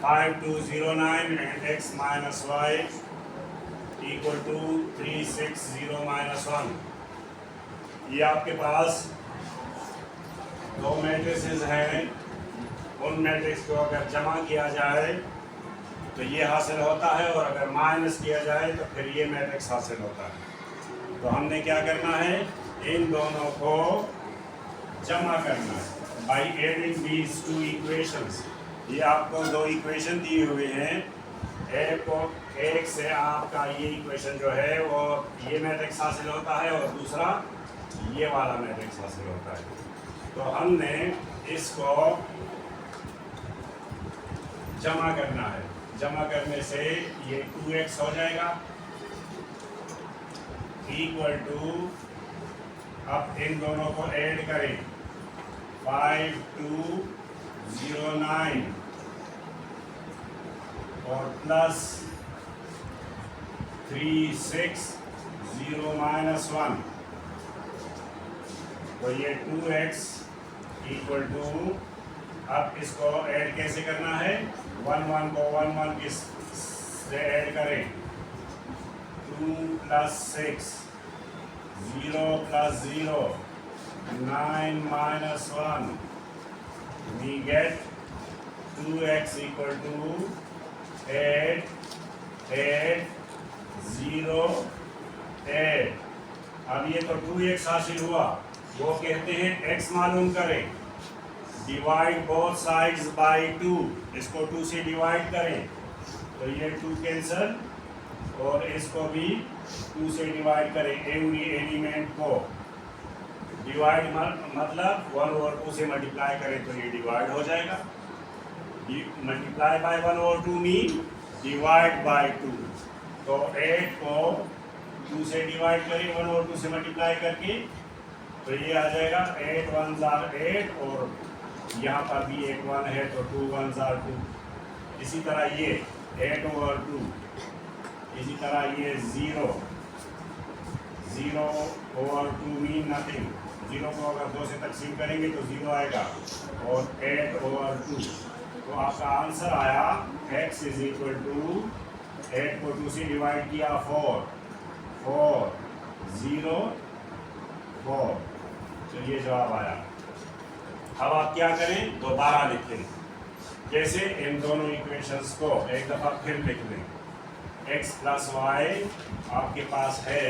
5209 and x minus y equal to 360 minus 1। ये आपके पास दो मैट्रिसेस हैं, उन मैट्रिक्स को अगर जमा किया जाए तो ये हासिल होता है, और अगर माइनस किया जाए तो फिर ये मैट्रिक्स हासिल होता है। तो हमने क्या करना है, इन दोनों को जमा करना है by adding these two equations. ये आपको दो इक्वेशन दी हुई हैं, एक से आपका ये इक्वेशन जो है वो ये मैट्रिक्स हासिल होता है और दूसरा ये वाला मैट्रिक्स हासिल होता है। तो हमने इसको जमा करना है। जमा करने से ये 2x हो जाएगा इक्वल टू, अब इन दोनों को ऐड करें, 5209 और प्लस 360 माइनस 1, तो ये 2x इक्वल टू, अब इसको ऐड कैसे करना है, 1 को 1 किस से ऐड करें, 2 + 6 0 + 0 9 - 1, we get 2x equal to 8 8 0 8। अब ये तो 2x हासिल हुआ, वो कहते हैं x मालूम करें, डिवाइड बोथ साइड्स बाय 2, इसको 2 से डिवाइड करें तो ये 2 कैंसल, और इसको भी 2 से डिवाइड करें, एवरी एलिमेंट को डिवाइड मतलब 1/2 से मल्टीप्लाई करें तो ये डिवाइड हो जाएगा। Multiply by 1/2 mean divide by 2, तो 8 को 2 से डिवाइड करें 1/2 से मल्टीप्लाई करके, तो ये आ जाएगा 8 1s are 8, और यहाँ पर भी एक 1 है तो 2 1s are 2। इसी तरह ये 8/2, इसी तरह ये 0/2 मीन नथिंग, 0 को अगर 2 से तकसीम करेंगे तो 0 आएगा, और 8/2, तो आपका आंसर आया x इज इक्वल टू 8 को 2 से डिवाइड किया 4 4 0 4, तो ये जवाब आया। अब आप क्या करें, दोबारा लिखें, जैसे इन दोनों इक्वेशंस को एक दफ़ा फिर लिख लें। x + y आपके पास है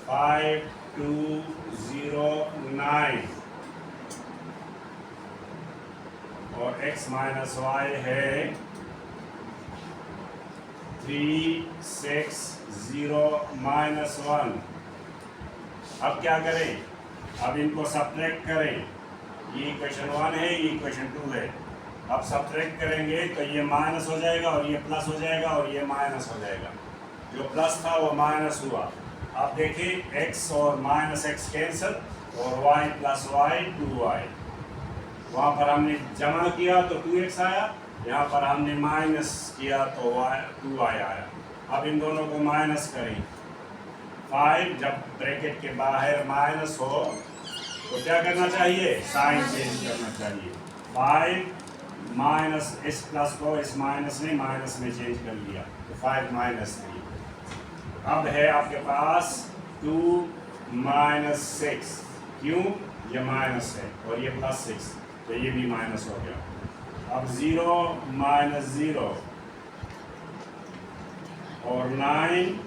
5209 और x - y है 360 - 1। अब क्या करें, अब इनको सब्ट्रैक्ट करें, ये इक्वेशन 1 है, ये इक्वेशन 2 है। अब सब्ट्रैक्ट करेंगे तो ये माइनस हो जाएगा और ये प्लस हो जाएगा और ये माइनस हो जाएगा, जो प्लस था वो माइनस हुआ। अब देखिए x और -x कैंसिल, और y + y 2y, वहाँ पर हमने जमा किया तो 2x आया, यहाँ पर हमने माइनस किया तो 2y आया। अब इन दोनों को माइनस करें, 5 जब ब्रैकेट के बाहर माइनस हो तो क्या करना चाहिए, साइन चेंज करना चाहिए। 5 माइनस इस प्लस को इस माइनस ने माइनस में चेंज कर लिया, तो 5 - 3। अब है आपके पास 2 - 6, क्यों, ये माइनस है और ये +6, तो ये भी माइनस हो गया। अब 0 - 0 और 9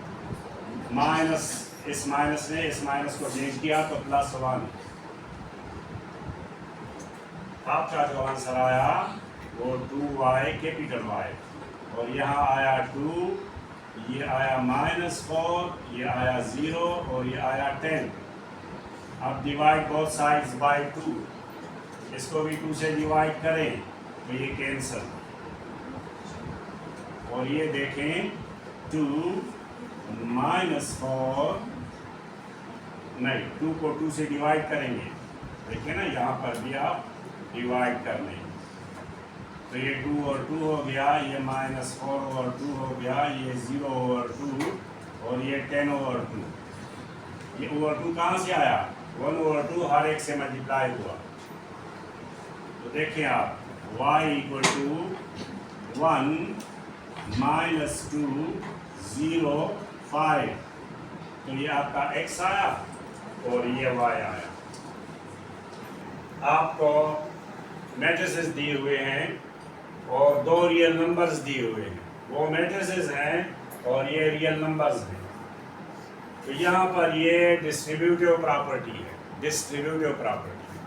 माइनस, इस माइनस ने इस माइनस को चेंज किया तो +1। आपका जो आंसर आया वो 2y कैपिटल Y, और यहाँ आया 2, ये आया -4, ये आया 0 और ये आया 10। अब डिवाइड बोथ साइड्स बाय 2, इसको भी 2 से डिवाइड करें तो ये कैंसिल, और ये देखें 2 -4 नहीं, 2 को 2 से डिवाइड करेंगे, देखिए ना यहाँ पर भी आप डिवाइड कर लें, तो ये 2 और 2 हो गया, ये -4/2 हो गया, ये 0/2 और ये 10/2। ये /2 कहाँ से आया, 1/2 हर एक से मल्टीप्लाई हुआ। तो देखिए आप y = 1 माइनस 2 0 5। तो ये आपका x आया और ये y आया। आपको मैट्रिसेस दिए हुए हैं और दो रियल नंबर्स दिए हुए हैं, वो मैट्रिसेस हैं और ये रियल नंबर्स हैं। तो यहाँ पर ये डिस्ट्रीब्यूटिव प्रॉपर्टी है। डिस्ट्रीब्यूटिव प्रॉपर्टी,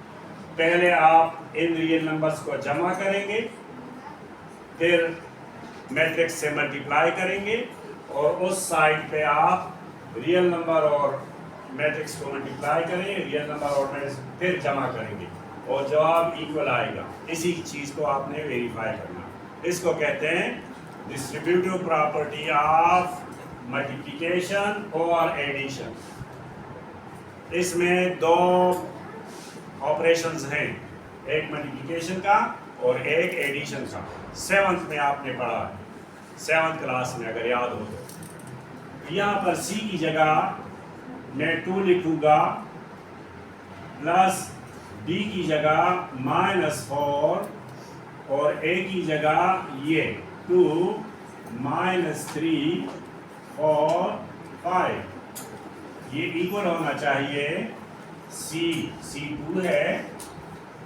पहले आप इन रियल नंबर्स को जमा करेंगे, फिर मैट्रिक्स से मल्टीप्लाई करेंगे और उस साइड पे आप रियल नंबर और मैट्रिक्स को मल्टीप्लाई करेंगे, रियल नंबर और मैट्रिक्स फिर जमा करेंगे और जवाब इक्वल आएगा। इसी चीज़ को आपने वेरीफाई करना। इसको कहते हैं डिस्ट्रीब्यूटिव प्रॉपर्टी ऑफ मल्टीप्लिकेशन और एडिशन। इसमें दो ऑपरेशंस हैं, एक मल्टीप्लिकेशन का और एक एडिशन का। 7th में आपने पढ़ा है, 7th क्लास में अगर याद हो तो। यहाँ पर c की जगह मैं 2 लिखूंगा प्लस d की जगह -4 और a की जगह ये 2 -3 4 5। ये इक्वल होना चाहिए c 2 है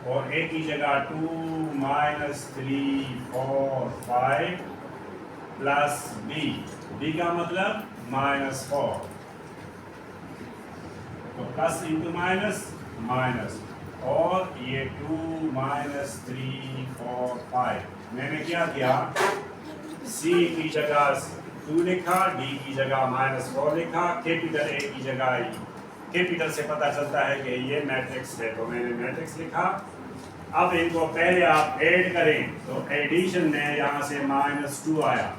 और a की जगह 2 -3 4 5 प्लस b का मतलब -4। तो प्लस इंटू माइनस माइनस और ये 2 -3 4 5। मैंने क्या किया, c की जगह 2 लिखा, d की जगह -4 लिखा, कैपिटल A की जगह E। कैपिटल से पता चलता है कि ये मैट्रिक्स है तो मैंने मैट्रिक्स लिखा। अब इनको पहले आप ऐड करें तो एडिशन में यहाँ से -2 आया,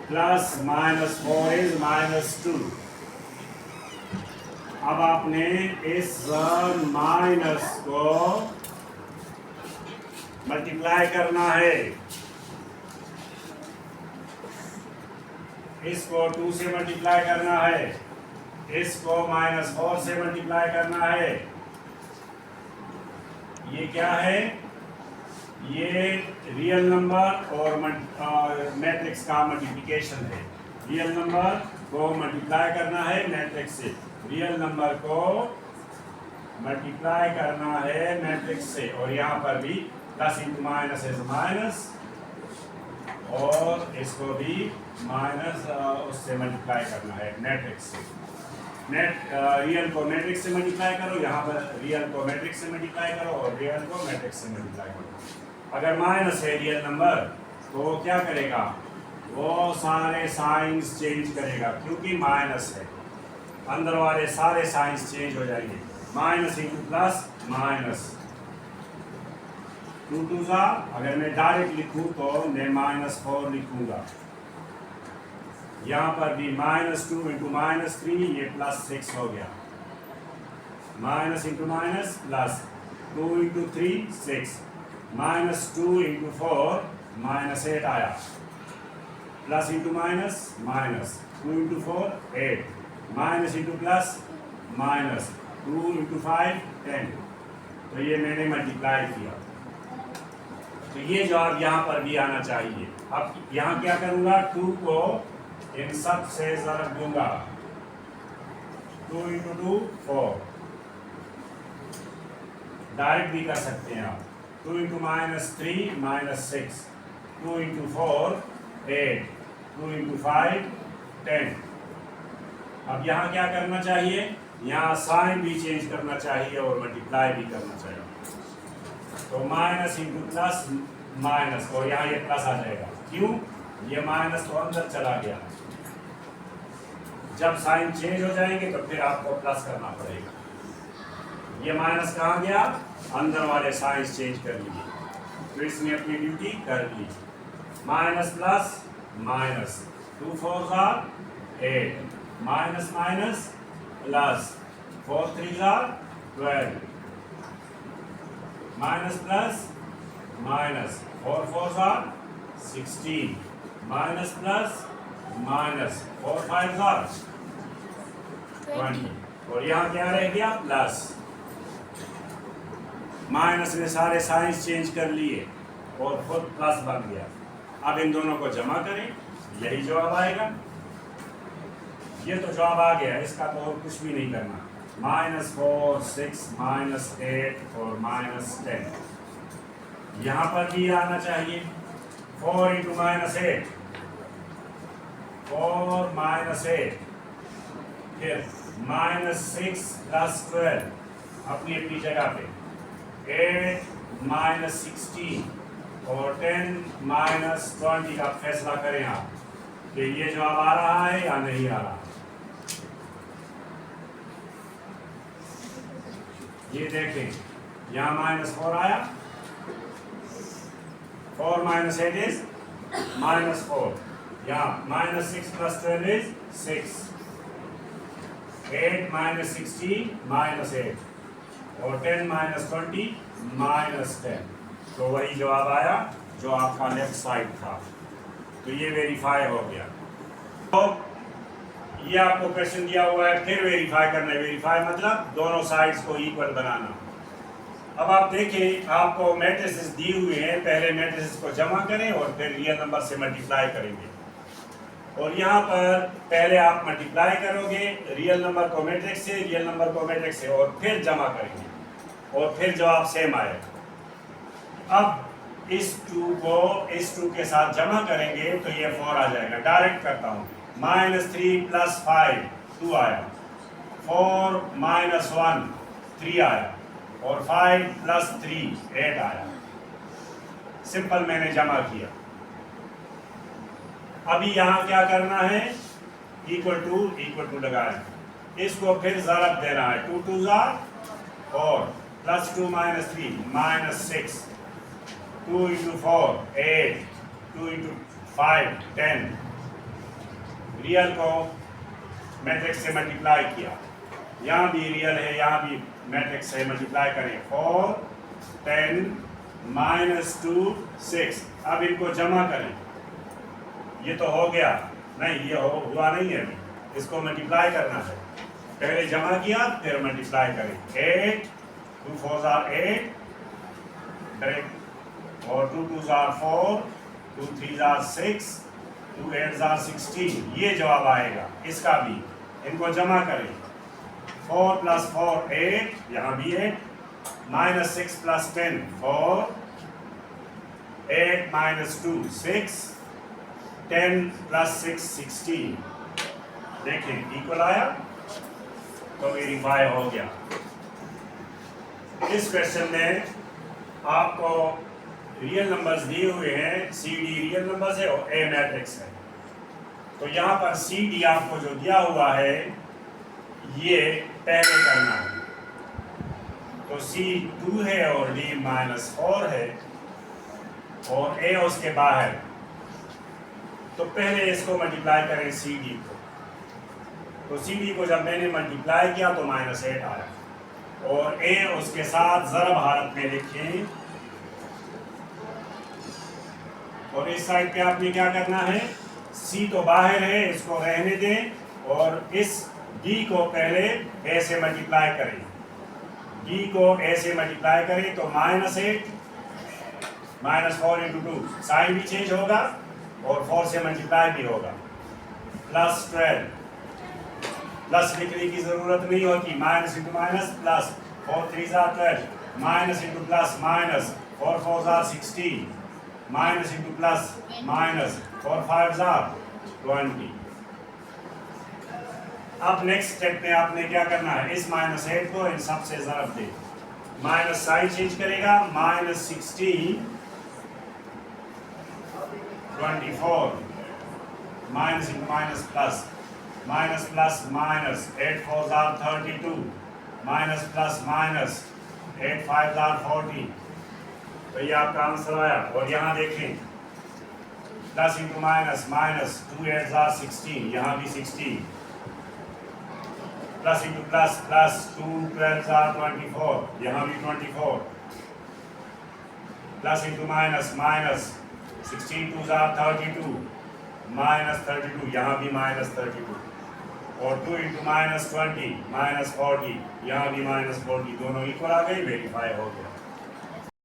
प्लस -4 इज -2। अब आपने इस माइनस को मल्टीप्लाई करना है, इसको 2 से मल्टीप्लाई करना है, इसको -4 से मल्टीप्लाई करना है। ये क्या है, ये रियल नंबर और मैट्रिक्स का मल्टीप्लिकेशन है। रियल नंबर को मल्टीप्लाई करना है मैट्रिक्स से, रियल नंबर को मल्टीप्लाई करना है मैट्रिक्स से। और यहाँ पर भी plus into minus is minus और इसको भी माइनस उससे मल्टीप्लाई करना है मैट्रिक्स से। रियल को मैट्रिक्स से मल्टीप्लाई करो, यहाँ पर रियल को मैट्रिक्स से मल्टीप्लाई करो और रियल को मैट्रिक्स से मल्टीप्लाई करो। अगर माइनस है रियल नंबर तो वो क्या करेगा, वो सारे साइंस चेंज करेगा क्योंकि माइनस है, अंदर वाले सारे साइंस चेंज हो जाएंगे। माइनस इंटू प्लस माइनस, 2 2 सा, अगर मैं डायरेक्ट लिखूं तो मैं -4 लिखूंगा। यहाँ पर भी -2 इंटू -3 ये +6 हो गया। Minus into minus plus, 2 into 3 6, -2 into 4 -8 आया, plus into minus minus, 2 into 4 8, minus into plus minus, 2 into 5 10। तो ये मैंने मल्टीप्लाई किया, तो ये जवाब यहाँ पर भी आना चाहिए। अब यहाँ क्या करूँगा, 2 को इन सब से ज़रब दूंगा, 2 इंटू 2 4। डायरेक्ट भी कर सकते हैं आप, 2 इंटू -3 -6, 2 इंटू 4 8, 2 इंटू 5 10। अब यहाँ क्या करना चाहिए, यहाँ साइन भी चेंज करना चाहिए और मल्टीप्लाई भी करना चाहिए। तो माइनस इंटू प्लस माइनस, और यहाँ ये प्लस आ जाएगा, क्यों, ये माइनस तो अंदर चला गया। जब साइन चेंज हो जाएंगे तो फिर आपको प्लस करना पड़ेगा। ये माइनस कहाँ गया, अंदर वाले साइन चेंज कर लिए, तो इसने अपनी ड्यूटी कर ली। Minus plus minus, 2 4 8, minus minus plus, 4 3 12, minus plus minus, 4 4 16, minus plus minus, 4 5 20। और यहाँ क्या रह गया, प्लस। माइनस ने सारे साइंस चेंज कर लिए और खुद प्लस बन गया। अब इन दोनों को जमा करें, यही जवाब आएगा। ये तो जवाब आ गया, इसका तो और कुछ भी नहीं करना। -4, 6, -8 और -10 यहाँ पर भी आना चाहिए। 4 × -8, 4 -8, फिर -6 + 12 अपनी अपनी जगह पे, 8 -16 और 10 -20 का फैसला करें आप कि ये जवाब आ रहा है या नहीं आ रहा। ये देखें, यहाँ -4 आया, 4 -8 इज -4, यहाँ -6 + 12 इज 6, 8 -16 -8 और 10 -20 -10, तो वही जवाब आया जो आपका लेफ्ट साइड था। तो ये वेरीफाई हो गया। तो ये आपको क्वेश्चन दिया हुआ है, फिर वेरीफाई करना है। वेरीफाई मतलब दोनों साइड्स को इक्वल बनाना। अब आप देखें, आपको मैट्रिसेस दी हुए हैं, पहले मैट्रिसेस को जमा करें और फिर रियल नंबर से मल्टीप्लाई करेंगे। और यहाँ पर पहले आप मल्टीप्लाई करोगे रियल नंबर को मैट्रिक्स से, रियल नंबर को मैट्रिक्स से, और फिर जमा करेंगे और फिर जवाब सेम आएगा। अब इस 2 को इस 2 के साथ जमा करेंगे तो ये 4 आ जाएगा। डायरेक्ट करता हूँ, -3 + 5 2 आया, 4 - 1 3 आया और 5 + 3 8 आया। सिंपल मैंने जमा किया। अभी यहाँ क्या करना है, इक्वल टू लगाएं, इसको फिर ज़रब देना है। 2 2 ज़ार 4 +2 - 3 -6, 2 × 4 8, 2 × 5 10। रियल को मैट्रिक्स से मल्टीप्लाई किया, यहाँ भी रियल है, यहाँ भी मैट्रिक्स से मल्टीप्लाई करें। 4 10 -2 6। अब इनको जमा करें, ये तो हो गया नहीं, ये हुआ नहीं है, इसको मल्टीप्लाई करना है। पहले जमा किया फिर मल्टीप्लाई करें। 8 2 4 ज़ार 8 डायरेक्ट, और 2 2 ज़ार 4, 2 3 ज़ार 6, 2 8 ज़ार 16। ये जवाब आएगा इसका भी। इनको जमा करें, 4 + 4 8, यहाँ भी 8, -6 + 10 4, 8 - 2 6, 10 + 6 16। देखें इक्वल आया, तो वेरीफाई हो गया। इस क्वेश्चन में आपको रियल नंबर्स दिए हुए हैं, CD रियल नंबर्स है और A मैट्रिक्स है। तो यहाँ पर CD आपको जो दिया हुआ है ये पहले करना है। तो C 2 है और D -4 है और A उसके बाहर। तो पहले इसको मल्टीप्लाई करें CD को। तो CD को जब मैंने मल्टीप्लाई किया तो -8 आया, और A उसके साथ ज़रब हालत में लिखें। और इस साइड पे आपने क्या करना है, C तो बाहर है, इसको रहने दें, और इस D को पहले A से मल्टीप्लाई करें। D को A से मल्टीप्लाई करें तो -8 -4 × 2, साइन भी चेंज होगा और 4 से मल्टीप्लाई भी होगा, +12। प्लस लिखने की जरूरत नहीं होती, माइनस × प्लस, 4 3 ज़ार 12, माइनस × प्लस माइनस, 4 4 ज़ार 16, माइनस × प्लस माइनस, 4 5 ज़ार 20। अब नेक्स्ट स्टेप में आपने क्या करना है, इस -8 को इन सब से ज़रब दे, माइनस साइन चेंज करेगा, -16 24, minus × minus plus, minus plus minus, 8 4 ज़ार 32, माइनस प्लस माइनस, 8 5 ज़ार 40। तो ये आपका आंसर आया। और यहाँ देखें, प्लस × माइनस माइनस, 2 8 ज़ार 16, यहाँ भी 16, प्लस × प्लस प्लस, 2 12 ज़ार 24, यहाँ भी 24, प्लस × माइनस माइनस, 16 2 ज़ार 32, -32, यहाँ भी -32, और 2 × -20 -40, यहाँ भी -40, दोनों इक्वल आ गई, वेरीफाई हो गया।